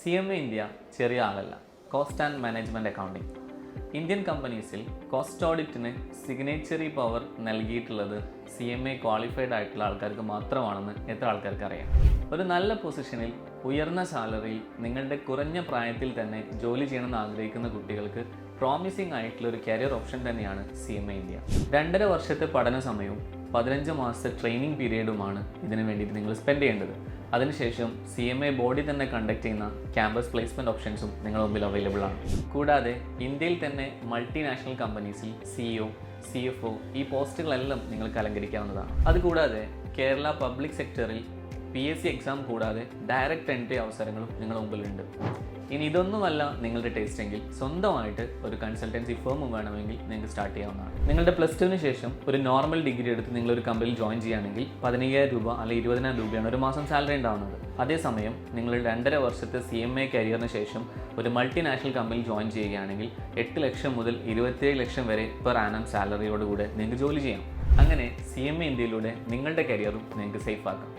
CMA India ചെറിയ ആളല്ല. Cost and management accounting. Indian കമ്പനീസിൽ കോസ്റ്റ് ഓഡിറ്റിന് സിഗ്നേച്ചറി പവർ നൽകിയിട്ടുള്ളത് CMA ക്വാളിഫൈഡ് ആയിട്ടുള്ള ആൾക്കാർക്ക് മാത്രമാണെന്ന് എത്ര ആൾക്കാർക്ക് അറിയാം? ഒരു നല്ല പൊസിഷനിൽ ഉയർന്ന സാലറിയിൽ നിങ്ങളുടെ കുറഞ്ഞ പ്രായത്തിൽ തന്നെ ജോലി ചെയ്യണമെന്ന് ആഗ്രഹിക്കുന്ന കുട്ടികൾക്ക് പ്രോമിസിംഗ് ആയിട്ടുള്ള ഒരു കരിയർ ഓപ്ഷൻ തന്നെയാണ് CMA ഇന്ത്യ. 2.5 വർഷത്തെ പഠന സമയവും 15 മാസത്തെ ട്രെയിനിങ് പീരീഡുമാണ് ഇതിനു വേണ്ടിയിട്ട് നിങ്ങൾ സ്പെൻഡ് ചെയ്യേണ്ടത്. അതിനുശേഷം CMA ബോഡി തന്നെ കണ്ടക്ട് ചെയ്യുന്ന ക്യാമ്പസ് പ്ലേസ്മെൻറ്റ് ഓപ്ഷൻസും നിങ്ങളുടെ മുമ്പിൽ അവൈലബിൾ ആണ്. കൂടാതെ ഇന്ത്യയിൽ തന്നെ മൾട്ടിനാഷണൽ കമ്പനീസിൽ CEO, CFO ഈ പോസ്റ്റുകളെല്ലാം നിങ്ങൾക്ക് അലങ്കരിക്കാവുന്നതാണ്. അതുകൂടാതെ കേരള പബ്ലിക് സെക്ടറിൽ PSC എക്സാം കൂടാതെ ഡയറക്റ്റ് എൻട്രി അവസരങ്ങളും നിങ്ങളുടെ മുമ്പിലുണ്ട്. ഇനി ഇതൊന്നുമല്ല നിങ്ങളുടെ ടേസ്റ്റ് എങ്കിൽ സ്വന്തമായിട്ട് ഒരു കൺസൾട്ടൻസി ഫേമും വേണമെങ്കിൽ നിങ്ങൾക്ക് സ്റ്റാർട്ട് ചെയ്യാവുന്നതാണ്. നിങ്ങളുടെ +2 ശേഷം ഒരു നോർമൽ ഡിഗ്രി എടുത്ത് നിങ്ങളൊരു കമ്പനിയിൽ ജോയിൻ ചെയ്യുകയാണെങ്കിൽ 15,000 രൂപ അല്ലെങ്കിൽ 20,000 രൂപയാണ് ഒരു മാസം സാലറി ഉണ്ടാവുന്നത്. അതേസമയം നിങ്ങൾ 2.5 വർഷത്തെ CMA കരിയറിന് ശേഷം ഒരു മൾട്ടിനാഷണൽ കമ്പനിയിൽ ജോയിൻ ചെയ്യുകയാണെങ്കിൽ 8 ലക്ഷം മുതൽ 27 ലക്ഷം വരെ പെർ ആനം സാലറിയോടുകൂടെ നിങ്ങൾക്ക് ജോലി ചെയ്യാം. അങ്ങനെ CMA ഇന്ത്യയിലൂടെ നിങ്ങളുടെ കരിയറും നിങ്ങൾക്ക് സേഫ് ആക്കാം.